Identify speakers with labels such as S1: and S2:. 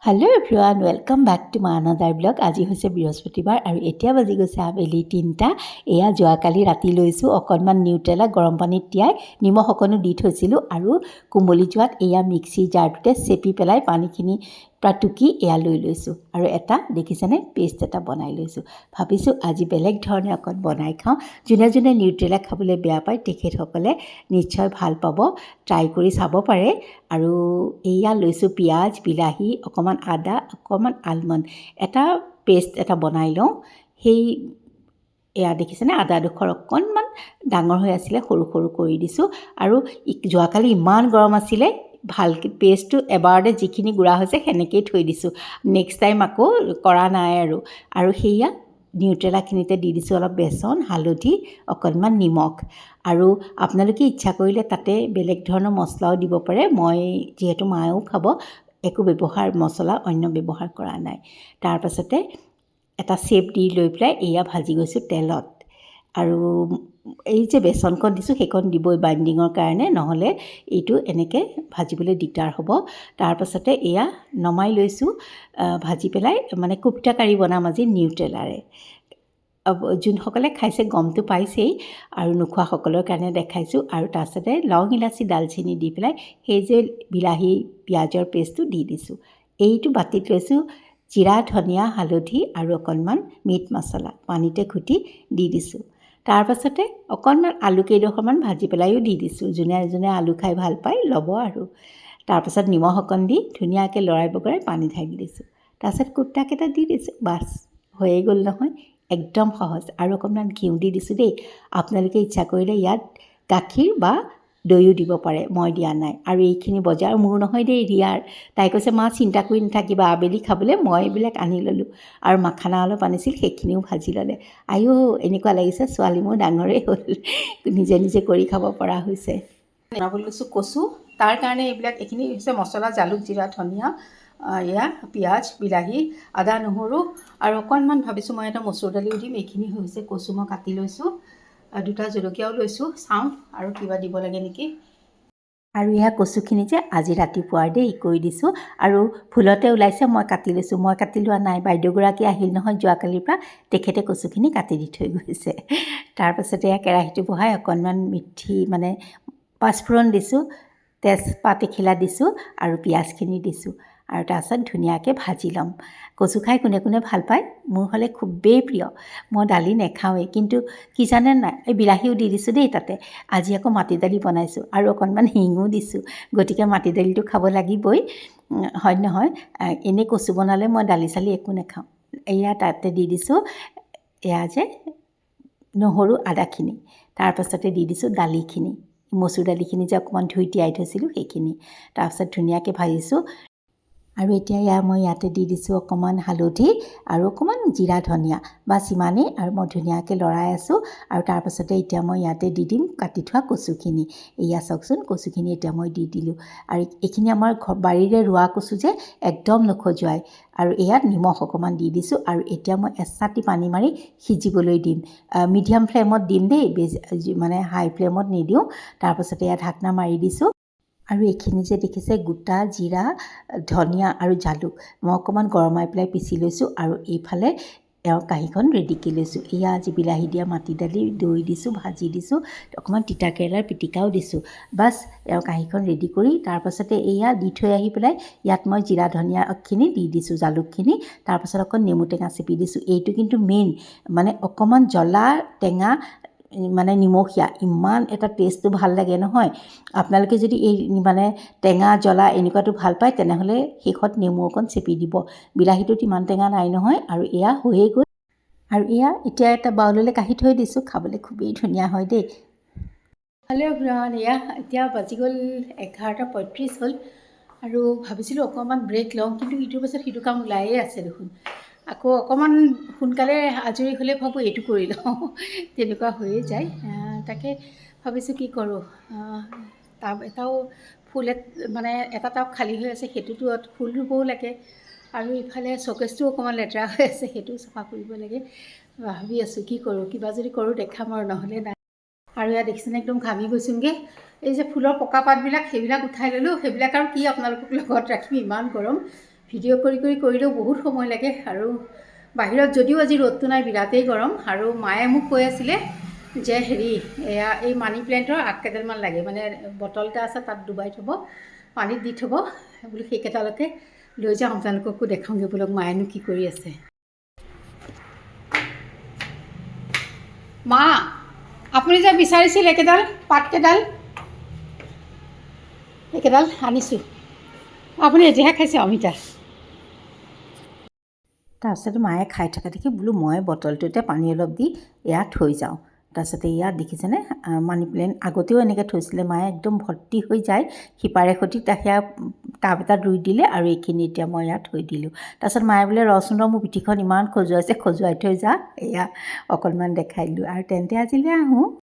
S1: Hello' everyone, welcome back to my another blog. আজি হৈছে বৃহস্পতিবাৰ আৰু এতিয়া বাজি গৈছে আবেলি 3টা। এয়া যোৱাকালি ৰাতি লৈছোঁ অকণমান নিউট্ৰেলা গৰম পানীত তিয়াই নিমখ অকণো দি থৈছিলোঁ আৰু কোমলি যোৱাত এয়া মিক্সি জাৰটোতে চেপি পেলাই পানীখিনি পৰা টুকি এয়া লৈ লৈছোঁ আৰু এটা দেখিছেনে পেষ্ট এটা বনাই লৈছোঁ। ভাবিছোঁ আজি বেলেগ ধৰণে অকণ বনাই খাওঁ। যোনে যোনে নিউট্ৰেলা খাবলৈ বেয়া পায় তেখেতসকলে নিশ্চয় ভাল পাব, ট্ৰাই কৰি চাব পাৰে। আৰু এয়া লৈছোঁ পিঁয়াজ, বিলাহী, অকণমান আদা, অকণমান আলমণ্ড, এটা পেষ্ট এটা বনাই লওঁ। সেই এয়া দেখিছেনে আদাডোখৰ অকণমান ডাঙৰ হৈ আছিলে, সৰু সৰু কৰি দিছোঁ। আৰু যোৱাকালি ইমান গৰম আছিলে, ভালকৈ পেষ্টটো এবাৰতে যিখিনি গুড়া হৈছে সেনেকৈয়ে থৈ দিছোঁ। নেক্সট টাইম আকৌ কৰা নাই আৰু সেয়া নিউট্ৰেলাখিনিতে দি দিছোঁ অলপ বেচন, হালধি, অকণমান নিমখ। আৰু আপোনালোকে ইচ্ছা কৰিলে তাতে বেলেগ ধৰণৰ মছলাও দিব পাৰে। মই যিহেতু মায়েও খাব, একো মছলা অন্য ব্যৱহাৰ কৰা নাই। তাৰপাছতে এটা শ্বেপ দি লৈ পেলাই এয়া ভাজি গৈছোঁ তেলত। আৰু এই যে বেচনকণ দিছোঁ সেইকণ দিবই বাইণ্ডিঙৰ কাৰণে, নহ'লে এইটো এনেকৈ ভাজিবলৈ দিগদাৰ হ'ব। তাৰপাছতে এয়া নমাই লৈছোঁ ভাজি পেলাই, মানে কোপ্তা কাৰী বনাম আজি নিউট্ৰেলাৰে। যোনসকলে খাইছে গমটো পাইছেই, আৰু নোখোৱাসকলৰ কাৰণে দেখাইছোঁ। আৰু তাৰপাছতে লং, ইলাচি, ডালচেনি দি পেলাই সেই যে বিলাহী পিঁয়াজৰ পেষ্টটো দি দিছোঁ। এইটো বাতিত লৈছোঁ জিৰা, ধনিয়া, হালধি আৰু অকণমান মিট মছলা পানীতে ঘুটি দি দিছোঁ। তাৰপাছতে অকণমান আলু কেইডোখৰমান ভাজি পেলাইও দি দিছোঁ। যোনে যোনে আলু খাই ভাল পায় ল'ব আৰু। তাৰপাছত নিমখ অকণ দি ধুনীয়াকৈ লৰাই বগৰাই পানী ঢালি দিছোঁ। তাৰপাছত কুটাকেইটা দি দিছোঁ, বাছ হৈয়ে গ'ল নহয়। একদম সহজ। আৰু অকণমান ঘিউ দি দিছোঁ দেই। আপোনালোকে ইচ্ছা কৰিলে ইয়াত গাখীৰ বা দৈও দিব পাৰে, মই দিয়া নাই। আৰু এইখিনি বজাৰ মোৰ নহয় দেই, ৰিয়াৰ। তাই কৈছে মা চিন্তা কৰি নাথাকিবা, আবেলি খাবলৈ মই এইবিলাক আনি ল'লোঁ। আৰু মাখানা অলপ আনিছিল, সেইখিনিও ভাজি ল'লে। আইও এনেকুৱা লাগিছে ছোৱালী মোৰ ডাঙৰেই হ'ল, নিজে নিজে কৰি খাব পৰা হৈছে। বনাবলৈ লৈছোঁ কচু। তাৰ কাৰণে এইখিনি হৈছে মছলা, জালুক, জিৰা, ধনিয়া, এয়া পিঁয়াজ, বিলাহী, আদা, নহৰু আৰু অকণমান ভাবিছোঁ মই এটা মচুৰ দালিও দিম। এইখিনি হৈছে কচু মই কাটি লৈছোঁ। দুটা জলকীয়াও লৈছোঁ, চাওঁ আৰু কিবা দিব লাগে নেকি। আৰু এয়া কচুখিনি যে আজি ৰাতিপুৱাৰ দেই কৰি দিছোঁ, আৰু ভুলতে ওলাইছে মই কাটি লৈছোঁ। মই কাটি লোৱা নাই, বাইদেউগৰাকী আহিল নহয় যোৱাকালিৰ পৰা, তেখেতে কচুখিনি কাটি দি থৈ গৈছে। তাৰপাছতে এয়া কেৰাহীটো বহাই অকণমান মিঠি পাঁচফোৰণ দিছোঁ, তেজপাত এখিলা দিছোঁ আৰু পিঁয়াজখিনি দিছোঁ। আৰু তাৰপাছত ধুনীয়াকৈ ভাজি ল'ম। কচু খাই কোনে কোনে ভাল পায়, মোৰ হ'লে খুবেই প্ৰিয়। মই দালি নাখাওঁৱেই, কিন্তু কি জানে নাই, এই বিলাহীও দি দিছোঁ দেই তাতে। আজি আকৌ মাটি দালি বনাইছোঁ আৰু অকণমান হিঙো দিছোঁ, গতিকে মাটি দালিটো খাব লাগিবই, হয় নহয়। এনেই কচু বনালে মই দালি চালি একো নাখাওঁ। এয়া তাতে দি দিছোঁ এয়া যে নহৰু, আদাখিনি। তাৰপাছতে দি দিছোঁ দালিখিনি, মচুৰ দালিখিনি যে অকণমান ধুই তিয়াই থৈছিলোঁ সেইখিনি। তাৰপাছত ধুনীয়াকৈ ভাজিছোঁ। আৰু এতিয়া মই ইয়াতে দি দিছোঁ অকণমান হালধি আৰু অকণমান জিৰা, ধনিয়া, বাছ ইমানেই। আৰু মই ধুনীয়াকৈ লৰাই আছোঁ। আৰু তাৰপাছতে এতিয়া মই ইয়াতে দি দিম কাটি থোৱা কচুখিনি। এয়া চাওকচোন, কচুখিনি এতিয়া মই দি দিলোঁ। আৰু এইখিনি আমাৰ বাৰীৰে ৰোৱা কচু যে, একদম নখজুৱাই। আৰু ইয়াত নিমখ অকণমান দি দিছোঁ। আৰু এতিয়া মই এচাটি পানী মাৰি সিজিবলৈ দিম। মিডিয়াম ফ্লেমত দিম দেই, মানে হাই ফ্লেমত নিদিওঁ। তাৰপাছতে ইয়াত ঢাকনা মাৰি দিছোঁ। আৰু এইখিনি যে দেখিছে গোটা জিৰা, ধনিয়া আৰু জালুক মই অকণমান গৰমাই পেলাই পিচি লৈছোঁ। আৰু এইফালে কাঁহীখন ৰেডিকৈ লৈছোঁ। এয়া আজি বিলাহী দিয়া মাটি দালি, দৈ দিছোঁ, ভাজি দিছোঁ, অকণমান তিতা কেৰেলাৰ পিটিকাও দিছোঁ। বাছ কাঁহীখন ৰেডি কৰি তাৰপাছতে এয়া দি থৈ আহি পেলাই ইয়াত মই জিৰা ধনিয়াখিনি দি দিছোঁ, জালুকখিনি। তাৰপাছত অকণ নেমু টেঙা চেপি দিছোঁ। এইটো কিন্তু মেইন, মানে অকণমান জ্বলা টেঙা, মানে নিমখীয়া, ইমান এটা টেষ্টটো ভাল লাগে নহয়। আপোনালোকে যদি এই মানে টেঙা জ্বলা এনেকুৱাটো ভাল পায়, তেনেহ'লে শেষত নেমু অকণ চেপি দিব। বিলাহীটোত ইমান টেঙা নাই নহয়। আৰু এয়া হৈয়ে গ'ল। আৰু এয়া এতিয়া এটা বাউললৈ কাঢ়ি থৈ দিছোঁ, খাবলৈ খুবেই ধুনীয়া হয় দেই। হেল্ল' এভৰিৱান, এয়া এতিয়া বাজি গ'ল 11:35 হ'ল। আৰু ভাবিছিলোঁ অকণমান ব্ৰেক লওঁ, কিন্তু ইটোৰ পাছত সিটো কাম ওলায়ে আছে দেখোন। আকৌ অকণমান সোনকালে আজৰি হ'লে ভাবোঁ এইটো কৰি লওঁ, তেনেকুৱা হৈয়ে যায়। তাকে ভাবিছোঁ কি কৰোঁ। টাব এটাও ফুল মানে এটা টাব খালী হৈ আছে, সেইটোতো ফুল ৰুবও লাগে। আৰু ইফালে শ্বকেছটো অকণমান লেতেৰা হৈ আছে, সেইটোও চাফা কৰিব লাগে। ভাবি আছোঁ কি কৰোঁ, কিবা যদি কৰোঁ দেখাম আৰু, নহ'লে নাই। আৰু ইয়াত দেখিছেনে একদম ঘামি গৈছোঁগৈ। এই যে ফুলৰ পকা পাতবিলাক সেইবিলাক উঠাই ল'লোঁ। সেইবিলাক আৰু কি আপোনালোকক লগত ৰাখিম, ইমান গৰম।
S2: ভিডিঅ' কৰিলেও বহুত সময় লাগে আৰু বাহিৰত যদিও আজি ৰ'দটো নাই বিৰাটেই গৰম আৰু মায়ে মোক কৈ আছিলে যে হেৰি এয়া এই মানি প্লেণ্টৰ আগকেইডালমান লাগে মানে বটল এটা আছে তাত ডুবাই থ'ব পানীত দি থ'ব বোলো সেইকেইটালৈকে লৈ যাওঁ আপোনালোককো দেখাওঁগৈ বোলক মায়েনো কি কৰি আছে। মা আপুনি যে বিচাৰিছিল একেডাল পাতকেইডাল এইকেইডাল আনিছোঁ আপুনি এতিয়াহে খাইছে অমিতা।
S1: তাৰপিছতে মায়ে খাই থকা দেখি বোলো মই বটলটোতে পানী অলপ দি এয়া থৈ যাওঁ। তাৰপিছতে ইয়াত দেখিছেনে মানি প্লেণ্ট আগতেও এনেকৈ থৈছিলে মায়ে একদম ভৰ্তি হৈ যায় শিপাৰে সৈতে সেয়া টাব এটাত ৰুই দিলে আৰু এইখিনি এতিয়া মই ইয়াত থৈ দিলোঁ। তাৰপিছত মায়ে বোলে ৰচোন মোৰ পিঠিখন ইমান খজুৱাইছে খজুৱাই থৈ যা এয়া অকণমান দেখাই দিলোঁ আৰু তেন্তে আজিলৈ আহোঁ।